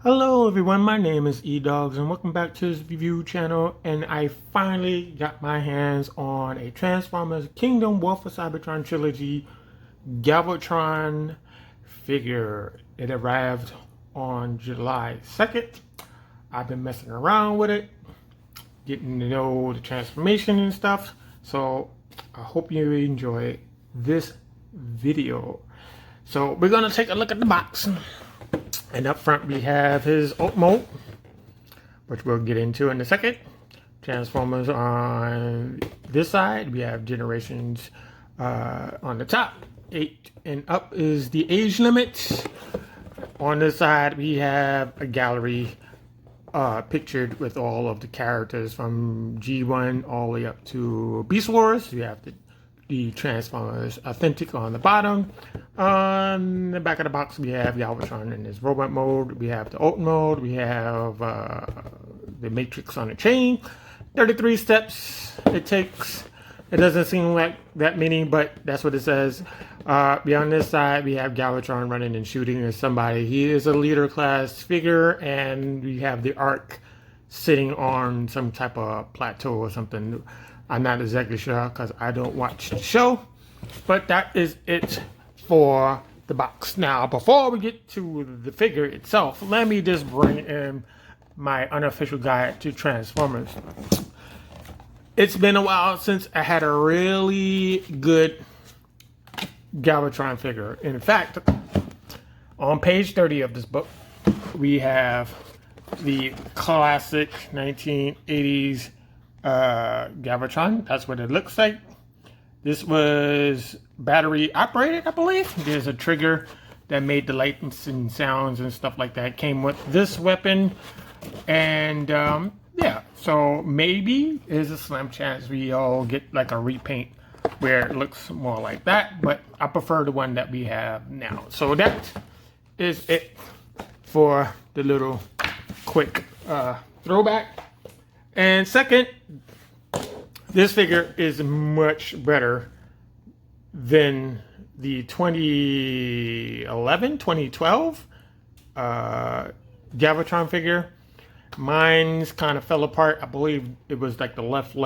Hello everyone, my name is Edoggz and welcome back to this review channel. And I finally got my hands on a Transformers Kingdom War for Cybertron Trilogy Galvatron figure. It arrived on July 2nd. I've been messing around with it, getting to know the transformation and stuff. So I hope you enjoy this video. So we're gonna take a look at the box. And up front we have his alt mode, which we'll get into in a second. Transformers on this side. We have generations on the top. 8 and up is the age limit. On this side we have a gallery pictured with all of the characters from G1 all the way up to Beast Wars. We have the Transformers Authentic on the bottom. On the back of the box, we have Galvatron in his robot mode. We have the alt mode. We have the Matrix on a chain. 33 steps it takes. It doesn't seem like that many, but that's what it says. Beyond this side, we have Galvatron running and shooting at somebody. He is a leader class figure, and we have the Arc sitting on some type of plateau or something. I'm not exactly sure because I don't watch the show, but that is it for the box. Now, before we get to the figure itself, let me just bring in my unofficial guide to Transformers. It's been a while since I had a really good Galvatron figure. In fact, on page 30 of this book, we have the classic 1980s Galvatron. That's what it looks like. This was battery operated, I believe. There's a trigger that made the lights and sounds and stuff like that. Came with this weapon, and yeah. So maybe there's a slim chance we all get like a repaint where it looks more like that. But I prefer the one that we have now. So that is it for the little quick throwback. And second, this figure is much better than the 2011, 2012 Galvatron figure. Mine's kind of fell apart. I believe it was like the left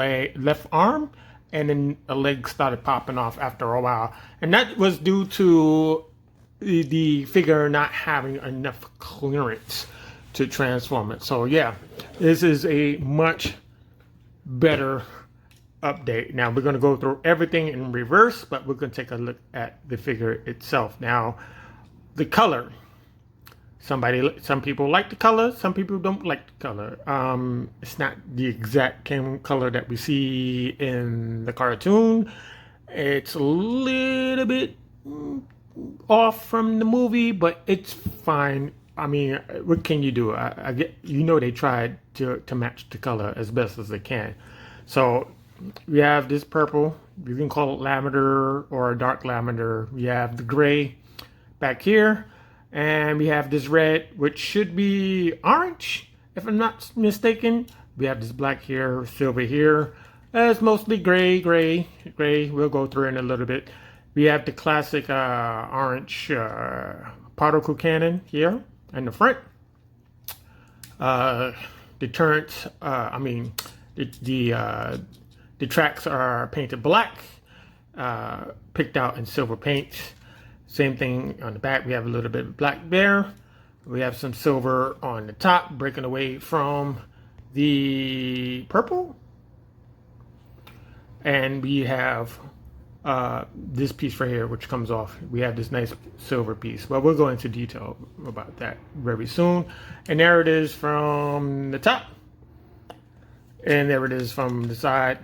arm, and then a leg started popping off after a while. And that was due to the figure not having enough clearance to transform it. So yeah, this is a much better update. Now we're going to go through everything in reverse, but we're going to take a look at the figure itself. Now, the color. Some people like the color, some people don't like the color. It's not the exact color that we see in the cartoon. It's a little bit off from the movie, but it's fine. I mean, what can you do? I get, they tried to match the color as best as they can. So we have this purple. You can call it lavender or a dark lavender. We have the gray back here, and we have this red, which should be orange, if I'm not mistaken. We have this black here, silver here. It's mostly gray. We'll go through it in a little bit. We have the classic orange particle cannon here in the front. The turrets, the tracks are painted black, picked out in silver paint. Same thing on the back. We have a little bit of black there. We have some silver on the top, breaking away from the purple. And we have this piece right here, which comes off. We have this nice silver piece. Well, we'll go into detail about that very soon. And there it is from the top. And there it is from the side.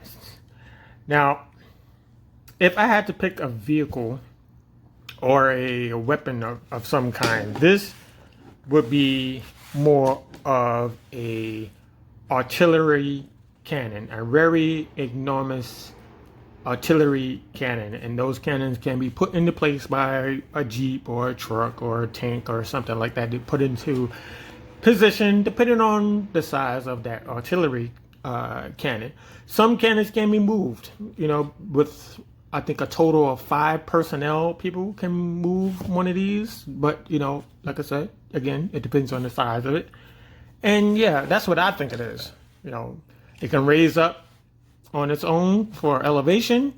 Now, if I had to pick a vehicle or a weapon of some kind, this would be more of a artillery cannon, a very enormous artillery cannon, and those cannons can be put into place by a jeep or a truck or a tank or something like that to put into position depending on the size of that artillery cannon. Some cannons can be moved, with I think a total of 5 personnel people can move one of these. But, you know, like I said, again, it depends on the size of it. And yeah, that's what I think it is. You know, it can raise up on its own for elevation.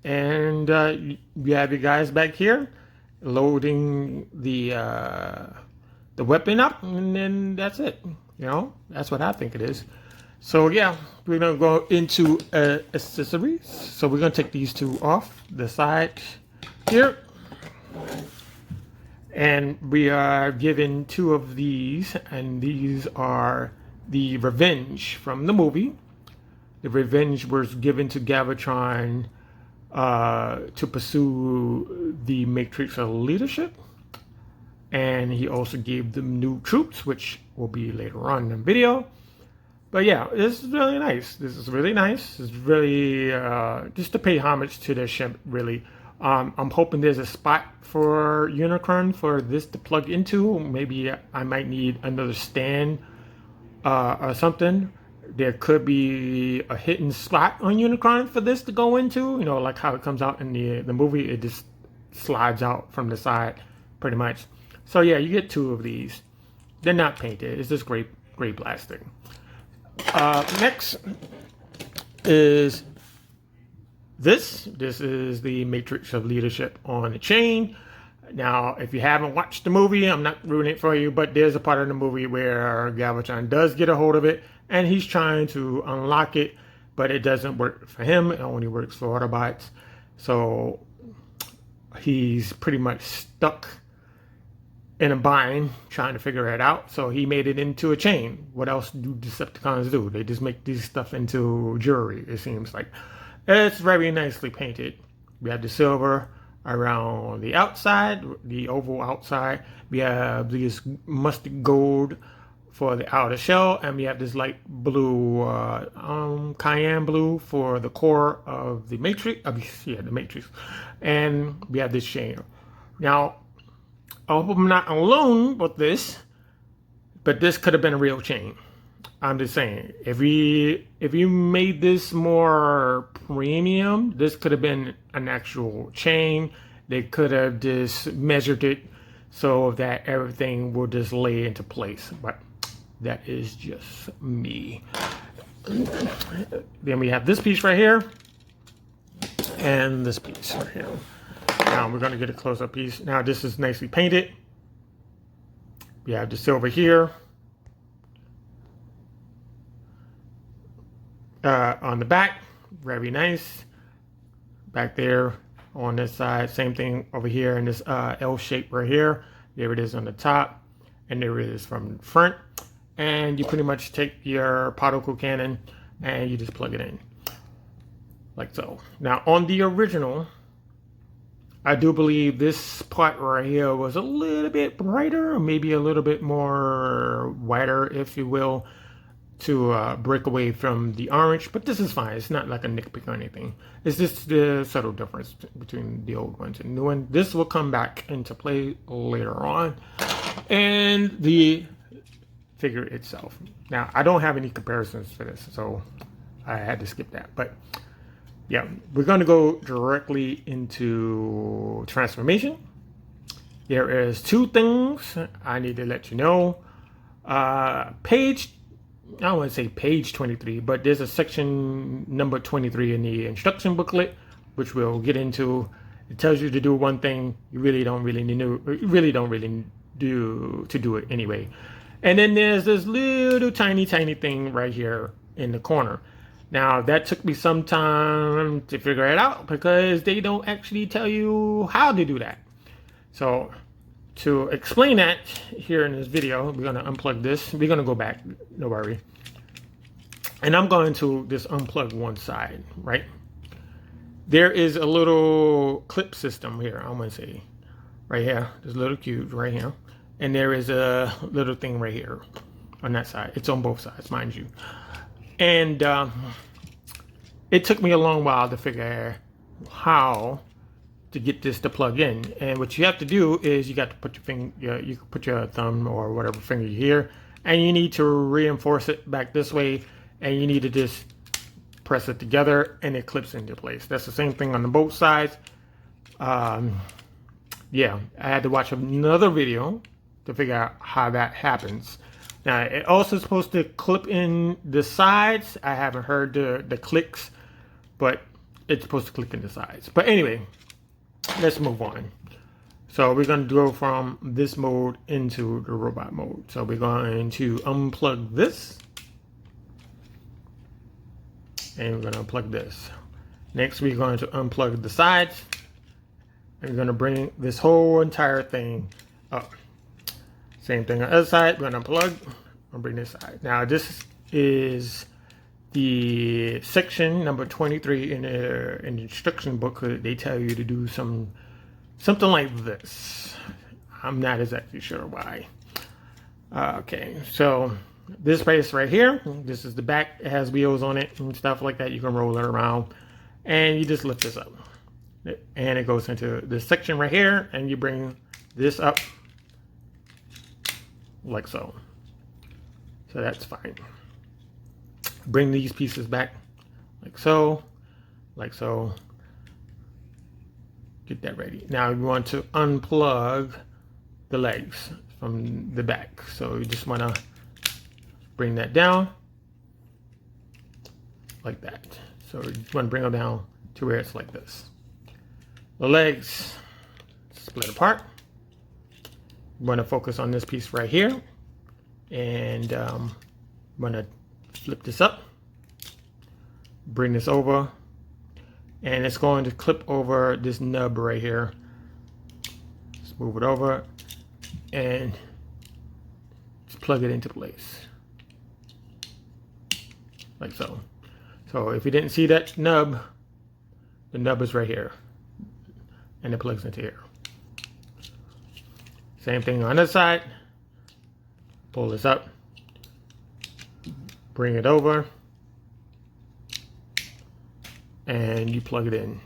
And you have your guys back here loading the weapon up, and then that's it. You know, that's what I think it is. So yeah, we're gonna go into accessories. So we're gonna take these 2 off the side here, and we are given 2 of these, and these are the Revenge from the movie. The Revenge was given to Galvatron to pursue the Matrix of Leadership. And he also gave them new troops, which will be later on in the video. But yeah, this is really nice. This is really nice. It's really just to pay homage to the ship, really. I'm hoping there's a spot for Unicron for this to plug into. Maybe I might need another stand or something. There could be a hidden spot on Unicron for this to go into. You know, like how it comes out in the movie. It just slides out from the side, pretty much. So yeah, you get 2 of these. They're not painted. It's just gray plastic. Next is this. This is the Matrix of Leadership on the chain. Now, if you haven't watched the movie, I'm not ruining it for you, but there's a part of the movie where Galvatron does get a hold of it, and he's trying to unlock it, but it doesn't work for him. It only works for Autobots. So he's pretty much stuck in a bind trying to figure it out. So he made it into a chain. What else do Decepticons do? They just make these stuff into jewelry, it seems like. It's very nicely painted. We have the silver around the outside, the oval outside. We have this mustard gold for the outer shell, and we have this light blue, cayenne blue for the core of the Matrix. The Matrix. And we have this chain. Now, I hope I'm not alone with this, but this could have been a real chain. I'm just saying, if you made this more premium, this could have been an actual chain. They could have just measured it so that everything will just lay into place. But that is just me. Then we have this piece right here, and this piece right here. Now we're going to get a close-up piece. Now this is nicely painted. We have the silver here. On the back, very nice. Back there on this side, same thing over here in this L shape right here. There it is on the top, and there it is from the front. And you pretty much take your particle cannon and you just plug it in, like so. Now on the original, I do believe this part right here was a little bit brighter, or maybe a little bit more whiter, if you will, to break away from the orange. But this is fine. It's not like a nitpick or anything. It's just the subtle difference between the old ones and the new one. This will come back into play later on. And the figure itself. Now, I don't have any comparisons for this, so I had to skip that. But yeah, we're going to go directly into transformation. There is 2 things I need to let you know. I don't want to say page 23, but there's a section number 23 in the instruction booklet, which we'll get into. It tells you to do one thing you really don't do to do it anyway. And then there's this little tiny thing right here in the corner. Now, that took me some time to figure it out because they don't actually tell you how to do that. So, to explain that here in this video, we're going to unplug this. We're going to go back, no worry. And I'm going to just unplug one side, right? There is a little clip system here, I'm going to say. Right here, there's a little cube right here. And there is a little thing right here on that side. It's on both sides, mind you. And it took me a long while to figure how to get this to plug in. And what you have to do is you got to put your finger, you can put your thumb or whatever finger here, and you need to reinforce it back this way, and you need to just press it together and it clips into place. That's the same thing on the both sides. Yeah, I had to watch another video to figure out how that happens. Now, it also is supposed to clip in the sides. I haven't heard the clicks, but it's supposed to clip in the sides. But anyway, let's move on. So we're going to go from this mode into the robot mode. So we're going to unplug this. And we're going to unplug this. Next, we're going to unplug the sides. And we're going to bring this whole entire thing up. Same thing on the other side. We're going to unplug and bring this side. Now, this is the section number 23 in the instruction book. They tell you to do something like this. I'm not exactly sure why. Okay, so this space right here, this is the back. It has wheels on it and stuff like that. You can roll it around and you just lift this up. And it goes into this section right here, and you bring this up like so. So that's fine. Bring these pieces back like so, like so. Get that ready. Now you want to unplug the legs from the back. So you just want to bring that down like that. So you just want to bring them down to where it's like this. The legs split apart. You want to focus on this piece right here, and I'm going to flip this up, bring this over, and it's going to clip over this nub right here. Just move it over and just plug it into place like so. So if you didn't see that nub, the nub is right here. And it plugs into here. Same thing on this side. Pull this up. Bring it over. And you plug it in.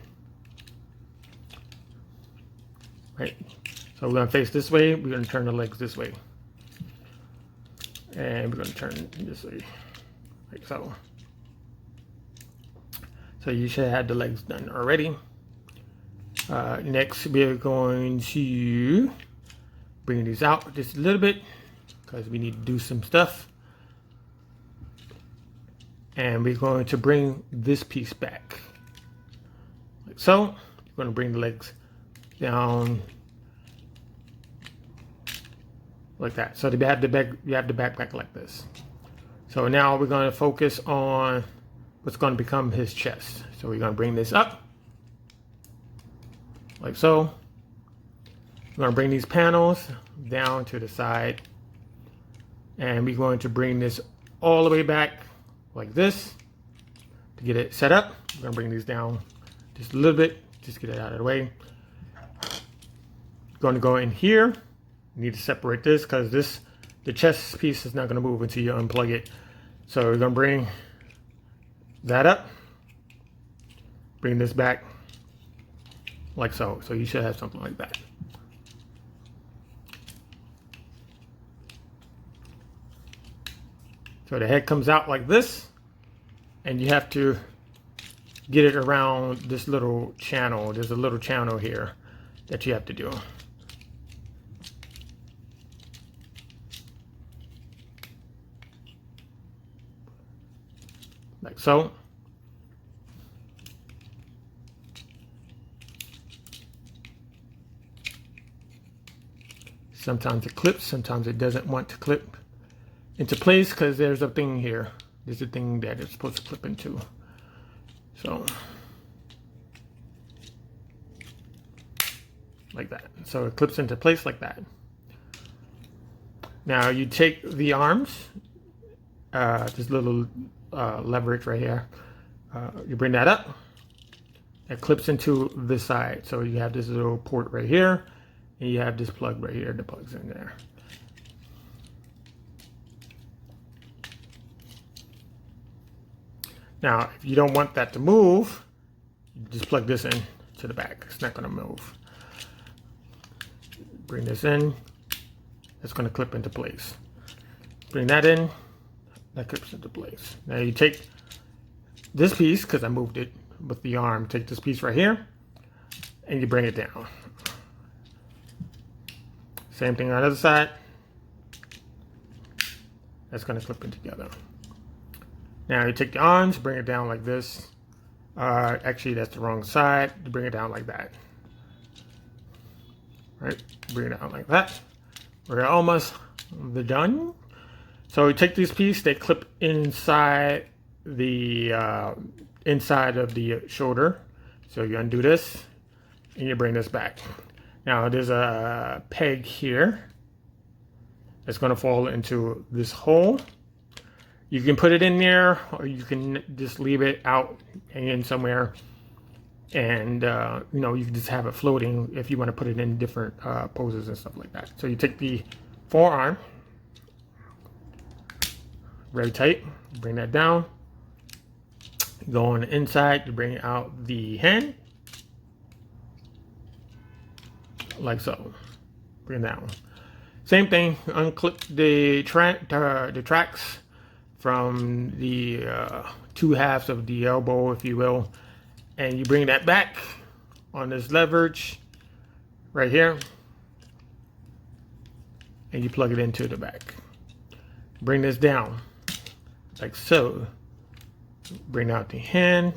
Right. So we're going to face this way. We're going to turn the legs this way. And we're going to turn this way. Like so. So you should have the legs done already. Next, we're going to bring these out just a little bit because we need to do some stuff. And we're going to bring this piece back. Like so. We're going to bring the legs down like that. So you have the backpack like this. So now we're going to focus on what's going to become his chest. So we're going to bring this up. Like so. We're going to bring these panels down to the side, and we're going to bring this all the way back like this to get it set up. We're going to bring these down just a little bit, just get it out of the way. Going to go in here. You need to separate this because the chest piece is not going to move until you unplug it. So we're going to bring that up, bring this back like so. So you should have something like that. So the head comes out like this, and you have to get it around this little channel. There's a little channel here that you have to do. Like so. Sometimes it clips, sometimes it doesn't want to clip into place because there's a thing here. There's a thing that it's supposed to clip into. So, like that. So it clips into place like that. Now you take the arms, this little leverage right here. You bring that up. It clips into this side. So you have this little port right here. And you have this plug right here that plugs in there. Now, if you don't want that to move, you just plug this in to the back. It's not going to move. Bring this in. It's going to clip into place. Bring that in. That clips into place. Now you take this piece, because I moved it with the arm, take this piece right here, and you bring it down. Same thing on the other side. That's going to clip it together. Now you take the arms, bring it down like this. Actually, that's the wrong side. You bring it down like that. Right? Bring it down like that. We're almost done. So we take this piece, they clip inside the inside of the shoulder. So you undo this, and you bring this back. Now there's a peg here that's going to fall into this hole. You can put it in there, or you can just leave it out hanging somewhere, and you know, you can just have it floating if you want to put it in different poses and stuff like that. So you take the forearm, very tight, bring that down, go on the inside to bring out the hand, like so. Bring it down. Same thing, unclip the tracks from the two halves of the elbow, if you will, and you bring that back on this leverage right here, and you plug it into the back. Bring this down like so. Bring out the hand,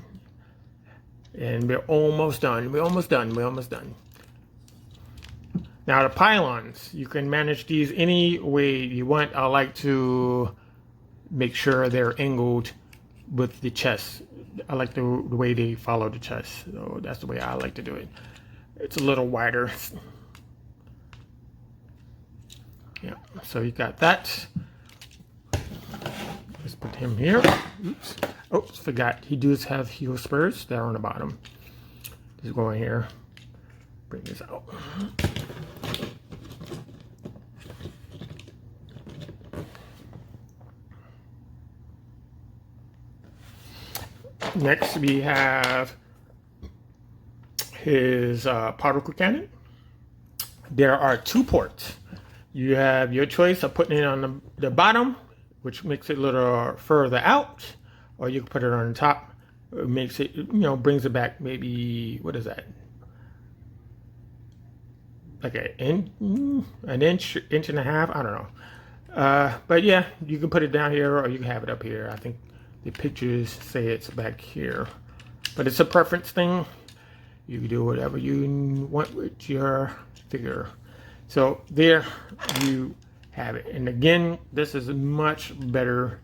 and we're almost done. We're almost done. We're almost done. Now the pylons, you can manage these any way you want. I like to make sure they're angled with the chest. I like the way they follow the chest. So that's the way I like to do it. It's a little wider. Yeah, so you got that. Let's put him here. Oops. Oops, forgot. He does have heel spurs. They're on the bottom. Just go in here. Bring this out. Next, we have his particle cannon. There are two ports. You have your choice of putting it on the bottom, which makes it a little further out, or you can put it on the top. It makes it, you know, brings it back maybe, what is that? Like an inch and a half, I don't know. But yeah, you can put it down here, or you can have it up here. I think the pictures say it's back here, but it's a preference thing. You can do whatever you want with your figure. So there you have it. And again, this is much better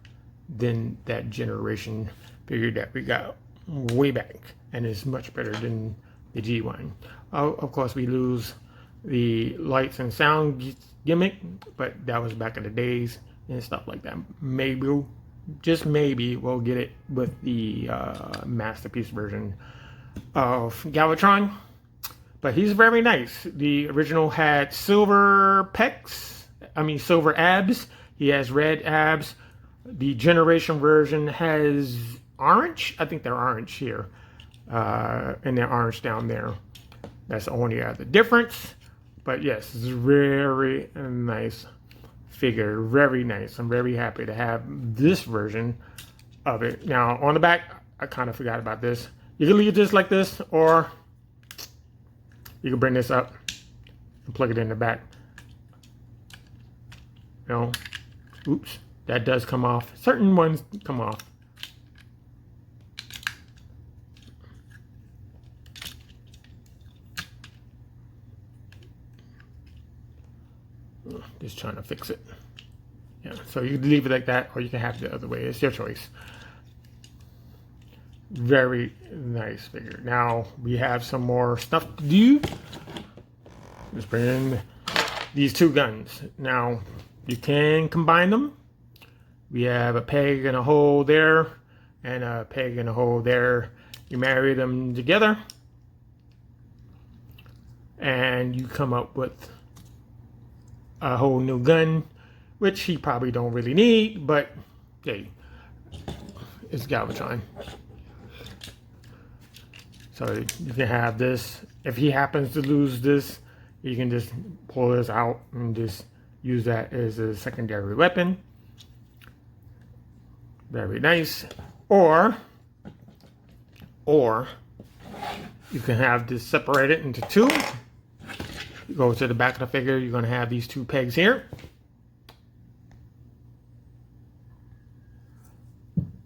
than that generation figure that we got way back, and it's much better than the G1. Of course, we lose the lights and sound gimmick, but that was back in the days and stuff like that. Maybe, just maybe, we'll get it with the masterpiece version of Galvatron. But he's very nice. The original had silver pecs, silver abs. He has red abs. The generation version has orange. I think they're orange here, and they're orange down there. That's the only other difference. But yes, it's a very nice figure. Very nice. I'm very happy to have this version of it. Now, on the back, I kind of forgot about this. You can leave this like this, or you can bring this up and plug it in the back. You know, oops, that does come off. Certain ones come off. Just trying to fix it. Yeah, so you can leave it like that, or you can have it the other way. It's your choice. Very nice figure. Now we have some more stuff to do. Let's bring in these two guns. Now you can combine them. We have a peg and a hole there, and a peg and a hole there. You marry them together, and you come up with a whole new gun, which he probably don't really need, but hey, it's Galvatron. So you can have this. If he happens to lose this, you can just pull this out and just use that as a secondary weapon. Very nice. Or Or you can have this separated into two. You go to the back of the figure, you're going to have these two pegs here.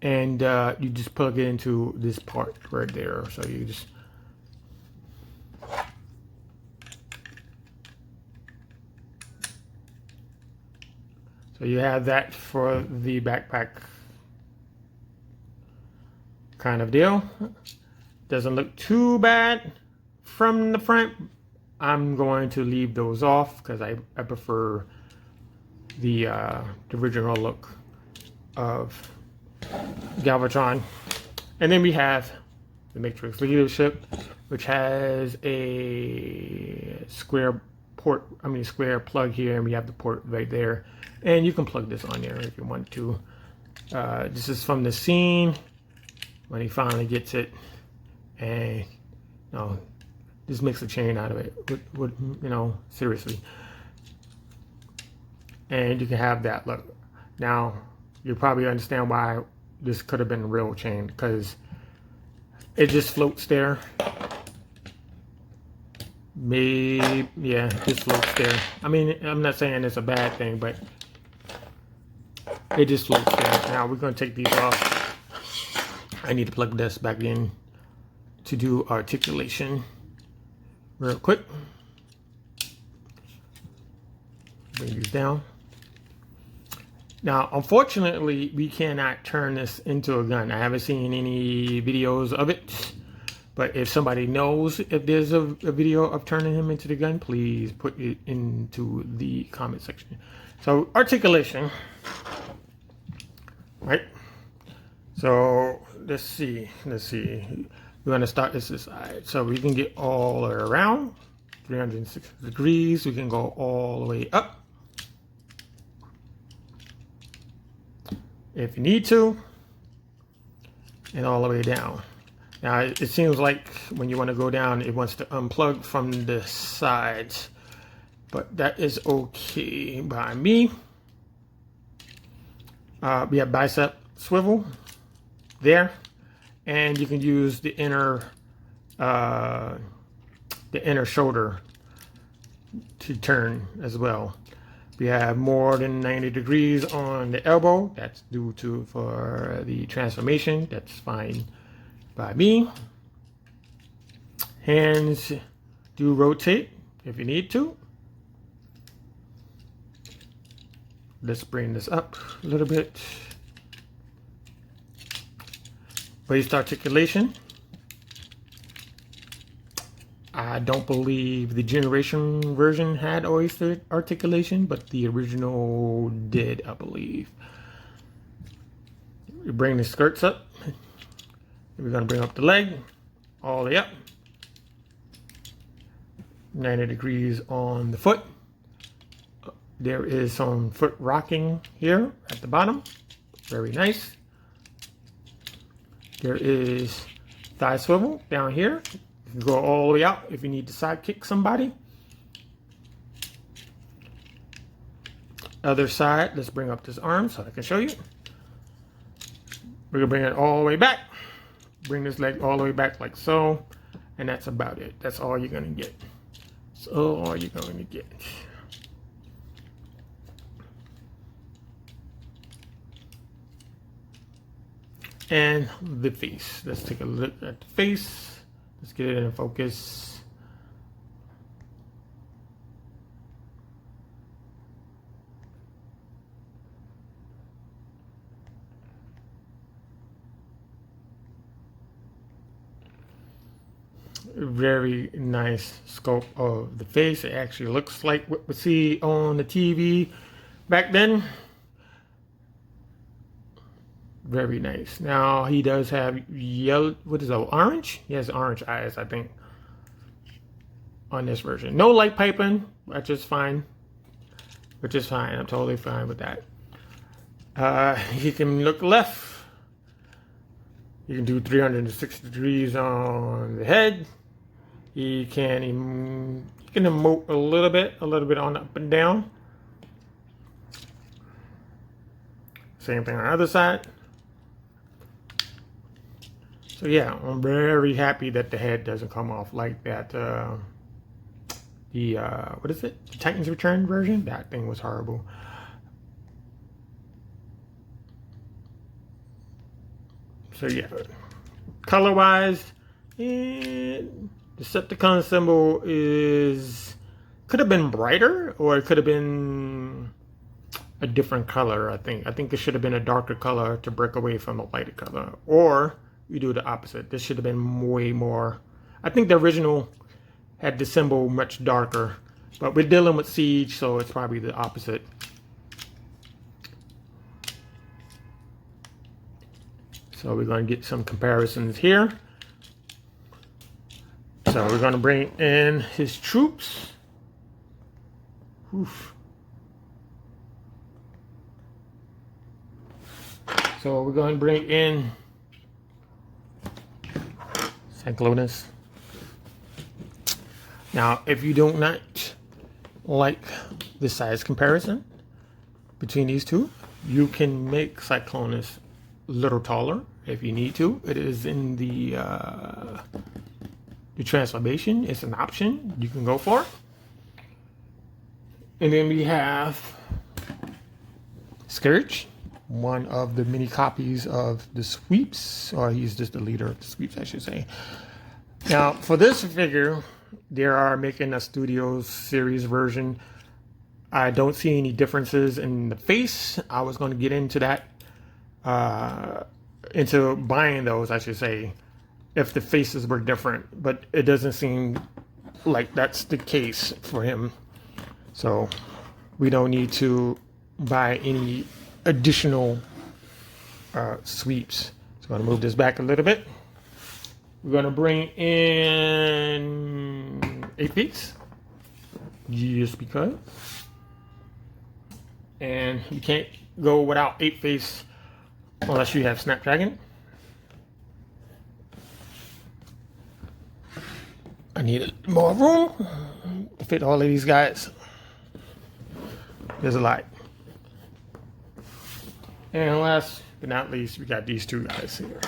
And you just plug it into this part right there. So you just... So you have that for the backpack kind of deal. Doesn't look too bad from the front. I'm going to leave those off because I prefer the original look of Galvatron. And then we have the Matrix Leadership, which has a square port, square plug here, and we have the port right there. And you can plug this on there if you want to. This is from the scene when he finally gets it, and just makes a chain out of it. Seriously. And you can have that look. Now you probably understand why this could have been a real chain, because it just floats there. Maybe, yeah, it just floats there. I'm not saying it's a bad thing, but it just floats there. Now we're going to take these off. I need to plug this back in to do articulation real quick. Bring these down. Now, unfortunately, we cannot turn this into a gun. I haven't seen any videos of it. But if somebody knows if there's a video of turning him into the gun, please put it into the comment section. So, articulation. Right? So, let's see. We're going to start this side. So, we can get all the way around. 360 degrees. We can go all the way up if you need to. And all the way down. Now, it seems like when you want to go down, it wants to unplug from the sides. But that is okay by me. We have bicep swivel there. And you can use the inner shoulder to turn as well. We have more than 90 degrees on the elbow. That's due to for the transformation. That's fine by me. Hands do rotate if you need to. Let's bring this up a little bit. Waist articulation. I don't believe the generation version had waist articulation, but the original did, I believe. We bring the skirts up. We're going to bring up the leg all the way up. 90 degrees on the foot. There is some foot rocking here at the bottom. Very nice. There is thigh swivel down here. You can go all the way out if you need to side kick somebody. Other side, let's bring up this arm so I can show you. We're going to bring it all the way back. Bring this leg all the way back like so. And that's about it. That's all you're going to get. That's all you're going to get. And the face. Let's take a look at the face. Let's get it in focus. Very nice sculpt of the face. It actually looks like what we see on the TV back then. Very nice. Now he does have yellow, what is that, orange? He has orange eyes, I think, on this version. No light piping, which is fine. Which is fine. I'm totally fine with that. He can look left. You can do 360 degrees on the head. He can emote a little bit on up and down. Same thing on the other side. So yeah, I'm very happy that the head doesn't come off like that. What is it? The Titans Return version? That thing was horrible. So yeah, color-wise, the Decepticon symbol could have been brighter, or it could have been a different color. I think it should have been a darker color to break away from the lighter color, or you do the opposite. This should have been way more. I think the original had the symbol much darker, but we're dealing with Siege, so it's probably the opposite. So we're going to get some comparisons here. So we're going to bring in his troops. Oof. So we're going to bring in Cyclonus. Now, if you do not like the size comparison between these two, you can make Cyclonus a little taller if you need to. It is in the transformation. It's an option you can go for. And then we have Scourge, one of the many copies of the sweeps, or he's just the leader of the sweeps, I should say. Now, for this figure, they are making a Studios series version. I don't see any differences in the face. I was going to get into that, into buying those, I should say, if the faces were different, but it doesn't seem like that's the case for him. So we don't need to buy any additional sweeps. So I'm going to move this back a little bit. We're going to bring in 8 piece, just because. And you can't go without 8 face unless you have Snapdragon. I need more room to fit all of these guys. There's a lot. And last but not least, we got these two guys here.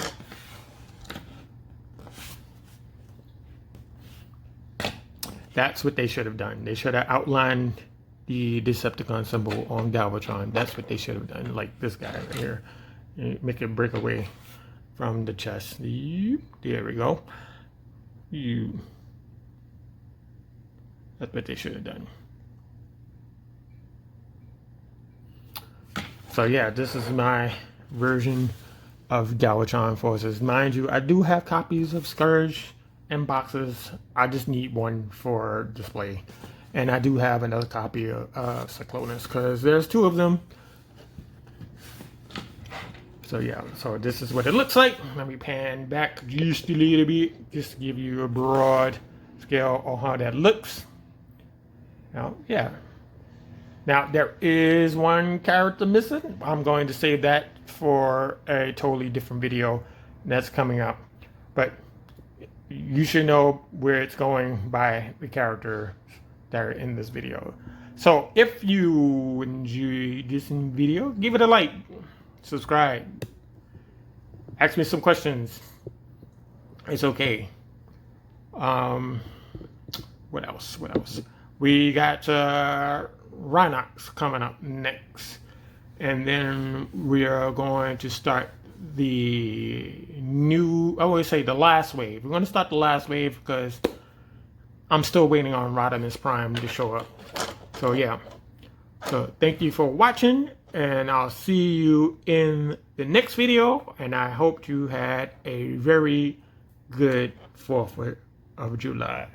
That's what they should have done. They should have outlined the Decepticon symbol on Galvatron. That's what they should have done, like this guy right here. Make it break away from the chest. There we go. That's what they should have done. So yeah, this is my version of Galvatron forces. Mind you, I do have copies of Scourge and boxes. I just need one for display. And I do have another copy of Cyclonus, because there's 2 of them. So yeah, so this is what it looks like. Let me pan back just a little bit, just to give you a broad scale on how that looks. Now, yeah. Now, there is one character missing. I'm going to save that for a totally different video that's coming up. But you should know where it's going by the character that are in this video. So, if you enjoyed this video, give it a like, subscribe, ask me some questions. It's okay. What else? We got Rhinox coming up next, and then we are going to start the new, I always say the last wave. We're going to start the last wave because I'm still waiting on Rodimus Prime to show up. So yeah, so thank you for watching, and I'll see you in the next video, and I hope you had a very good 4th of July.